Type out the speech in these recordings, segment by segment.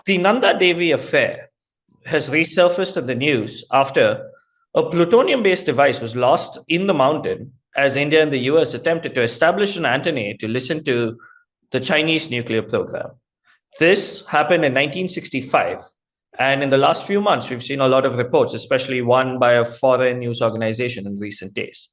The Nanda Devi affair has resurfaced in the news after a plutonium based device was lost in the mountain as India and the US attempted to establish an antennae to listen to the Chinese nuclear program. This happened in 1965. And in the last few months, we've seen a lot of reports, especially one by a foreign news organization in recent days.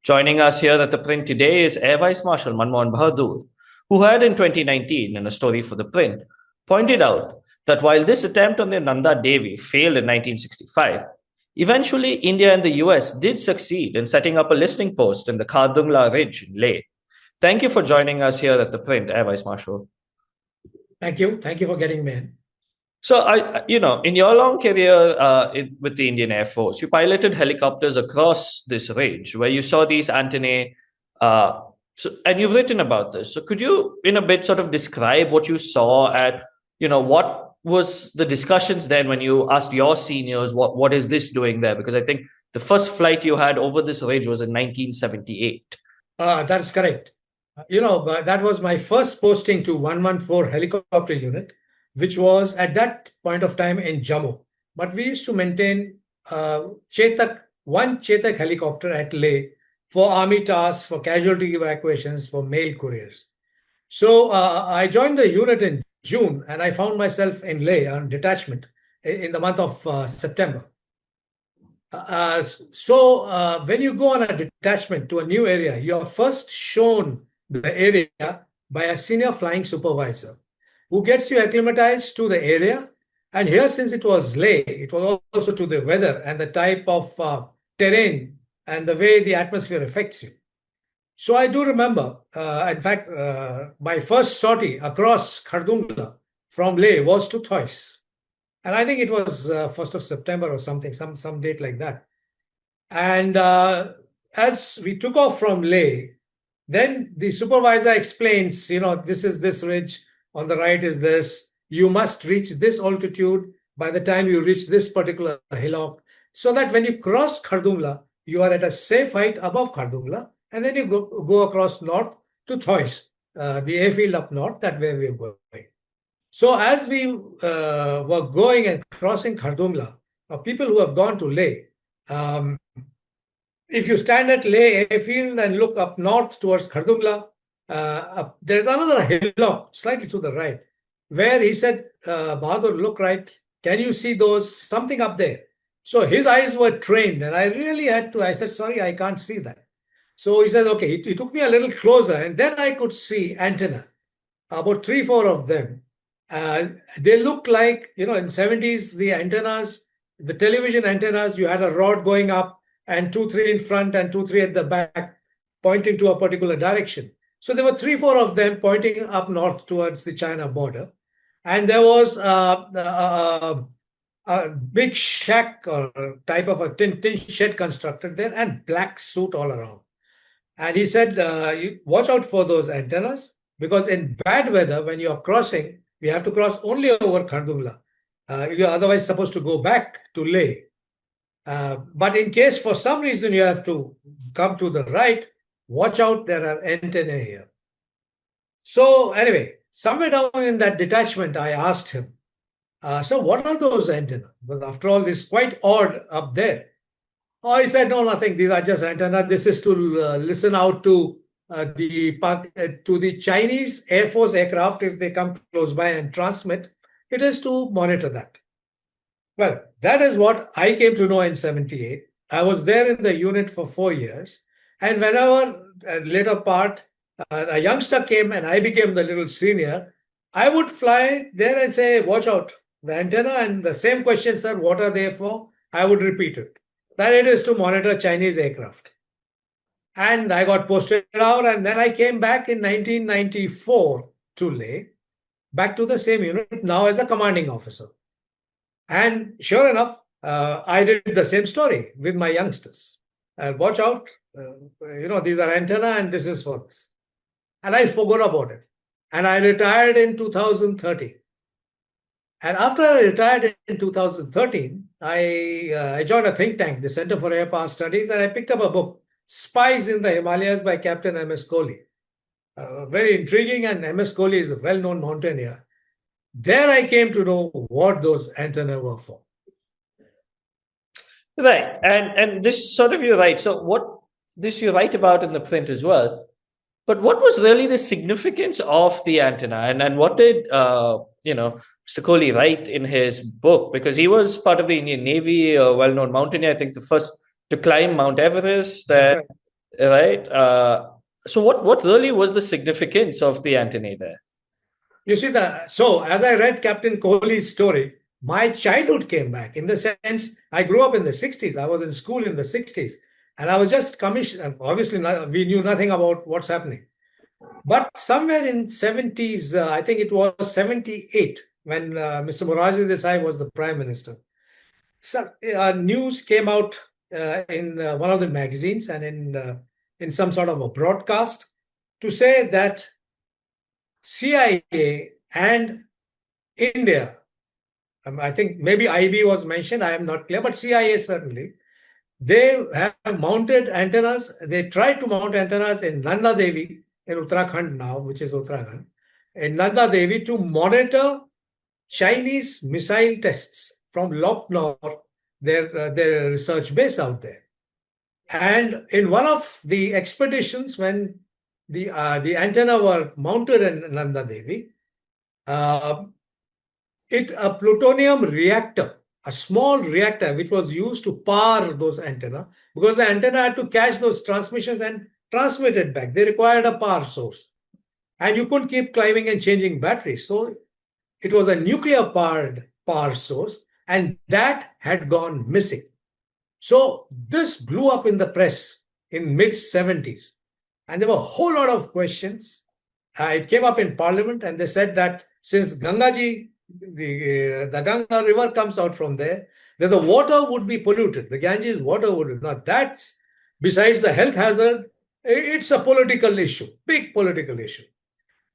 Joining us here at the print today is Air Vice Marshal Manmohan Bahadur, who had in 2019, in a story for the print, pointed out that while this attempt on the Nanda Devi failed in 1965, eventually India and the US did succeed in setting up a listening post in the Khardung La Ridge in Leh. Thank you for joining us here at the print, Air Vice Marshal. Thank you. Thank you for getting me in. So, in your long career with the Indian Air Force, you piloted helicopters across this range where you saw these antennae, and you've written about this. So could you, in a bit, sort of describe what you saw at, what was the discussions then when you asked your seniors, what is this doing there? Because I think the first flight you had over this range was in 1978. That's correct. That was my first posting to 114 helicopter unit, which was at that point of time in Jammu. But we used to maintain one Chetak helicopter at Leh for army tasks, for casualty evacuations, for mail couriers. So I joined the unit in June and I found myself in Leh on detachment in the month of September. So when you go on a detachment to a new area, you are first shown the area by a senior flying supervisor who gets you acclimatized to the area. And here, since it was Leh, it was also to the weather and the type of terrain and the way the atmosphere affects you. So I do remember, in fact, my first sortie across Khardung La from Leh was to Thois. And I think it was 1st of September or something, some date like that. And as we took off from Leh, then the supervisor explains, this is this ridge, on the right is this, you must reach this altitude by the time you reach this particular hillock, so that when you cross Khardung La, you are at a safe height above Khardung La, and then you go across north to Thois, the airfield up north, that way we were going. So as we were going and crossing Khardung La, people who have gone to Leh, if you stand at Leh airfield and look up north towards Khardung La, there's another hillock slightly to the right, where he said, Bahadur, look right, can you see those, something up there? So his eyes were trained and I really had to, I said, sorry, I can't see that. So he said, okay, he took me a little closer and then I could see antenna, about 3-4 of them. They looked like, in the 70s, the antennas, the television antennas, you had a rod going up and 2-3 in front and 2-3 at the back, pointing to a particular direction. So there were 3-4 of them pointing up north towards the China border. And there was a big shack or type of a tin shed constructed there and black suit all around. And he said, watch out for those antennas, because in bad weather, when you're crossing, we have to cross only over Khardung La. You're otherwise supposed to go back to Leh. But in case for some reason you have to come to the right, watch out, there are antennae here. So anyway, somewhere down in that detachment, I asked him, so what are those antennae? Because after all, this is quite odd up there. Oh, he said, no, nothing. These are just antennae. This is to listen out to the Chinese Air Force aircraft if they come close by and transmit. It is to monitor that. Well, that is what I came to know in 78. I was there in the unit for 4 years. And whenever later part, a youngster came and I became the little senior, I would fly there and say, watch out, the antenna, and the same question, sir, what are they for? I would repeat it. That it is to monitor Chinese aircraft. And I got posted out, and then I came back in 1994 to Leh, back to the same unit, now as a commanding officer. And sure enough, I did the same story with my youngsters. Watch out, these are antenna and this is for this. And I forgot about it. And I retired in 2013. And after I retired in 2013, I joined a think tank, the Center for Air Power Studies, and I picked up a book, Spies in the Himalayas by Captain M.S. Kohli. Very intriguing, and M.S. Kohli is a well-known mountaineer. There I came to know what those antennae were for. Right. And this sort of, you're right. So what this you write about in the print as well. But what was really the significance of the antenna, and what did Mr. Kohli write in his book? Because he was part of the Indian Navy, a well-known mountaineer. I think the first to climb Mount Everest, That's right. right? So what really was the significance of the antennae there? You see, so as I read Captain Kohli's story, my childhood came back in the sense I grew up in the 60s. I was in school in the 60s, and I was just commissioned. Obviously, we knew nothing about what's happening. But somewhere in 70s, I think it was 78, when Mr. Morarji Desai was the prime minister. So, news came out in one of the magazines and in some sort of a broadcast to say that CIA and India, I think maybe IB was mentioned, I am not clear, but CIA certainly, they have mounted antennas. They tried to mount antennas in Nanda Devi in Uttarakhand now, which is Uttarakhand, in Nanda Devi to monitor Chinese missile tests from Loknor, their research base out there. And in one of the expeditions, when the antenna were mounted in Nanda Devi, a plutonium reactor, a small reactor which was used to power those antenna, because the antenna had to catch those transmissions and transmit it back. They required a power source. And you couldn't keep climbing and changing batteries. So it was a nuclear powered power source, and that had gone missing. So this blew up in the press in mid 70s. And there were a whole lot of questions. It came up in parliament, and they said that since Gangaji, the Ganga river comes out from there, then the water would be polluted. The Ganges water would. Now that's, besides the health hazard, it's a political issue, big political issue.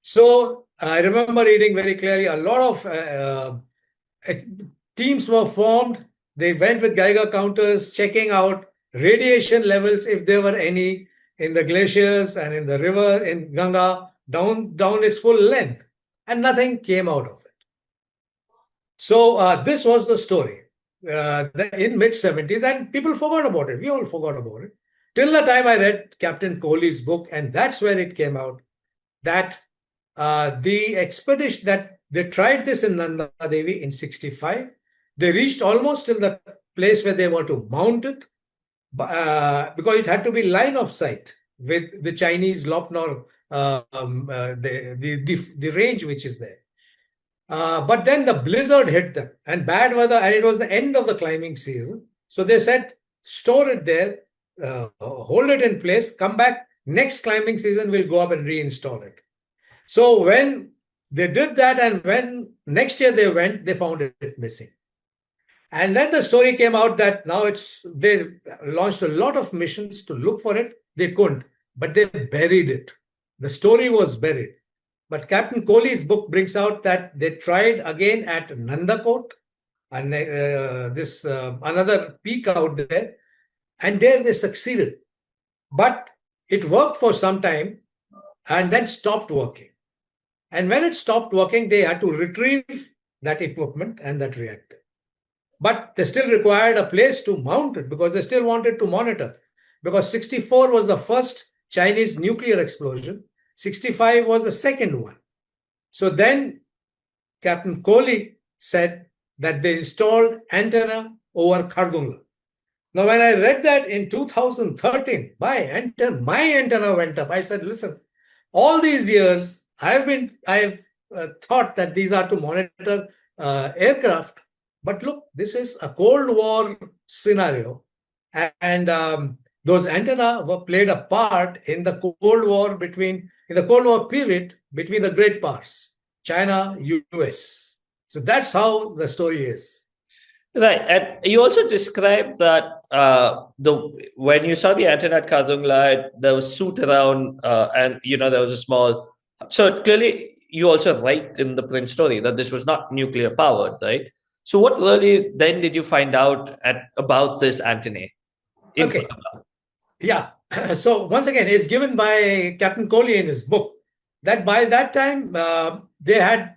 So I remember reading very clearly a lot of teams were formed. They went with Geiger counters, checking out radiation levels, if there were any, in the glaciers and in the river, in Ganga, down its full length. And nothing came out of it. So this was the story in mid 70s, and people forgot about it. We all forgot about it. Till the time I read Captain Kohli's book, and that's where it came out that the expedition that they tried this in Nanda Devi in 65, they reached almost in the place where they were to mount it, because it had to be line of sight with the Chinese Lopnor, the range which is there. But then the blizzard hit them and bad weather, and it was the end of the climbing season. So they said, store it there, hold it in place, come back, next climbing season, we'll go up and reinstall it. So when they did that, and when next year they went, they found it missing. And then the story came out that now they launched a lot of missions to look for it. They couldn't, but they buried it. The story was buried. But Captain Kohli's book brings out that they tried again at Nandakot, and another peak out there, and there they succeeded. But it worked for some time and then stopped working. And when it stopped working, they had to retrieve that equipment and that reactor. But they still required a place to mount it, because they still wanted to monitor. Because 64 was the first Chinese nuclear explosion. 65 was the second one. So then Captain Kohli said that they installed antenna over Khardung La. Now, when I read that in 2013, my antenna went up. I said, listen, all these years, I've thought that these are to monitor aircraft. But look, this is a Cold War scenario. And those antenna played a part in the Cold War period between the great powers, China, US. So that's how the story is. Right, and you also described that when you saw the antenna at Khardung La, there was soot around, and there was a small. So clearly, you also write in the print story that this was not nuclear powered, right? So what really then did you find out about this antennae? Okay, yeah. So once again, it's given by Captain Kohli in his book that by that time they had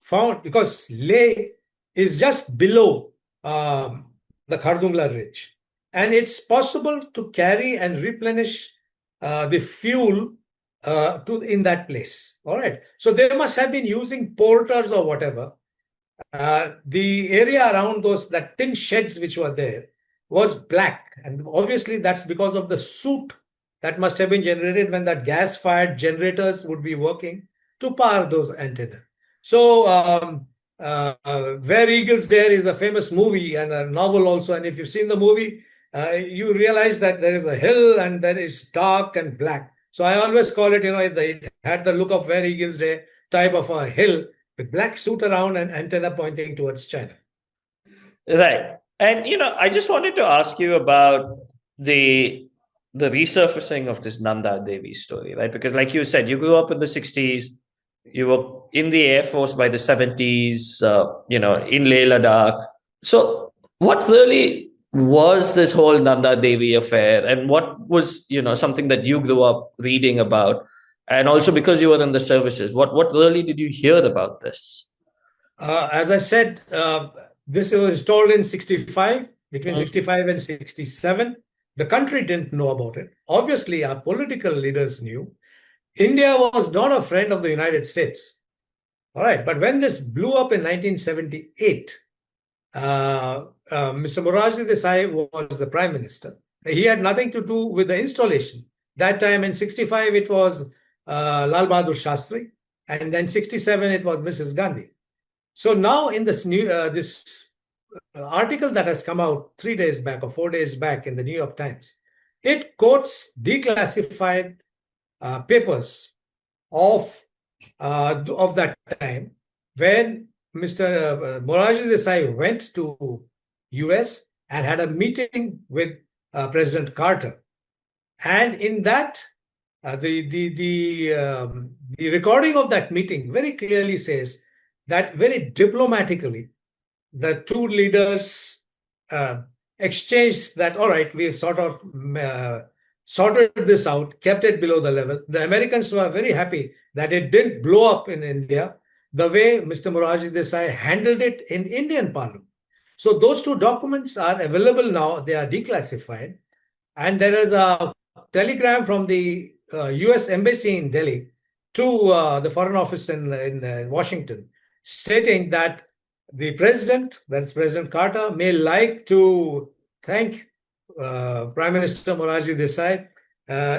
found, because Leh is just below the Khardung La Ridge, and it's possible to carry and replenish the fuel in that place. All right. So they must have been using porters or whatever. The area around that tin sheds which were there was black, and obviously that's because of the soot that must have been generated when that gas-fired generators would be working to power those antennas. So Where Eagles Dare is a famous movie and a novel also, and if you've seen the movie, you realize that there is a hill and there is dark and black. So I always call it, it had the look of Where Eagles Dare type of a hill with black soot around and antenna pointing towards China. Right. And, I just wanted to ask you about the resurfacing of this Nanda Devi story, right? Because like you said, you grew up in the 60s, you were in the Air Force by the 70s, in Leh Ladakh. So what really was this whole Nanda Devi affair, and what was, something that you grew up reading about? And also because you were in the services, what really did you hear about this? As I said, this was installed in 65, between 65 and 67. The country didn't know about it. Obviously, our political leaders knew. India was not a friend of the United States. All right. But when this blew up in 1978, Mr. Morarji Desai was the prime minister. He had nothing to do with the installation. That time in 65, it was Lal Bahadur Shastri. And then 67, it was Mrs. Gandhi. So now in this new this article that has come out 3 days back or 4 days back in the New York Times, it quotes declassified papers of that time when Mr. Morarji Desai went to US and had a meeting with President Carter, and in that the recording of that meeting very clearly says that very diplomatically, the two leaders exchanged that, all right, we've sort of sorted this out, kept it below the level. The Americans were very happy that it didn't blow up in India the way Mr. Morarji Desai handled it in Indian Parliament. So those two documents are available now. They are declassified. And there is a telegram from the US Embassy in Delhi to the Foreign Office in Washington, stating that the president, that's President Carter, may like to thank Prime Minister Morarji Desai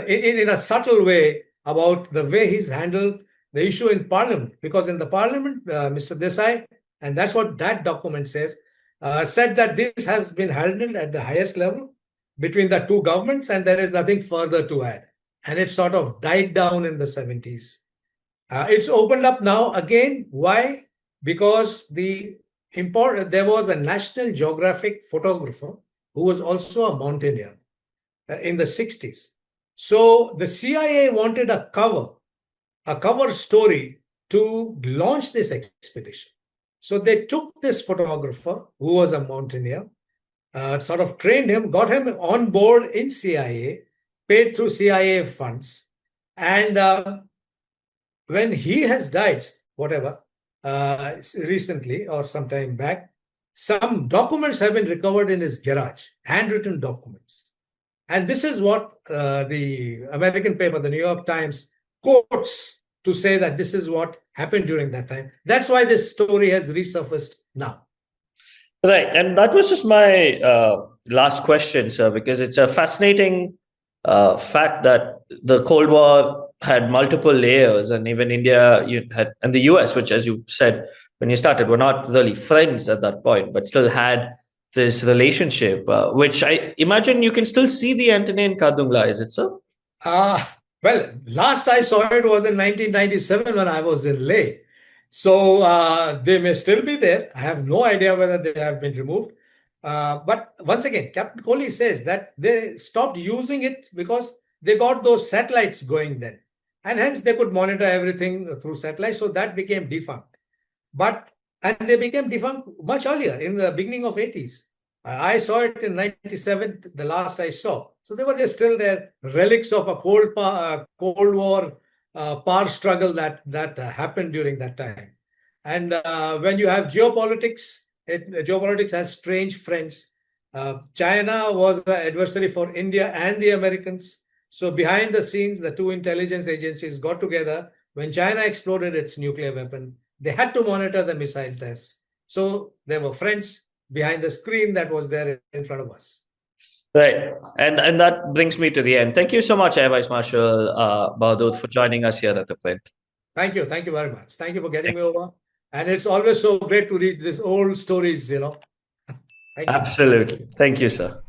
in a subtle way about the way he's handled the issue in Parliament. Because in the Parliament, Mr. Desai, and that's what that document says, said that this has been handled at the highest level between the two governments and there is nothing further to add. And it sort of died down in the 70s. It's opened up now again. Why? Because there was a National Geographic photographer who was also a mountaineer in the 60s. So the CIA wanted a cover story to launch this expedition. So they took this photographer who was a mountaineer, sort of trained him, got him on board in CIA, paid through CIA funds. And when he has died, whatever, recently or some time back, some documents have been recovered in his garage, handwritten documents. And this is what the American paper, the New York Times, quotes to say that this is what happened during that time. That's why this story has resurfaced now. Right. And that was just my last question, sir, because it's a fascinating fact that the Cold War had multiple layers, and even India and the US, which, as you said when you started, were not really friends at that point, but still had this relationship, which I imagine you can still see the antennae in Khardung La, is it so? Well, last I saw it was in 1997 when I was in Leh. So they may still be there. I have no idea whether they have been removed. But once again, Captain Kohli says that they stopped using it because they got those satellites going then. And hence they could monitor everything through satellites. So that became defunct. And they became defunct much earlier, in the beginning of 80s. I saw it in 97, the last I saw. So they were still there, relics of a Cold War power struggle that happened during that time. And when you have geopolitics, geopolitics has strange friends. China was the adversary for India and the Americans. So behind the scenes, the two intelligence agencies got together. When China exploded its nuclear weapon, they had to monitor the missile tests. So they were friends behind the screen that was there in front of us. Right. And that brings me to the end. Thank you so much, Air Vice Marshal Bahadur, for joining us here at the Print. Thank you. Thank you very much. Thank you for getting me over. And it's always so great to read these old stories, you know. Thank you. Absolutely. Thank you, sir.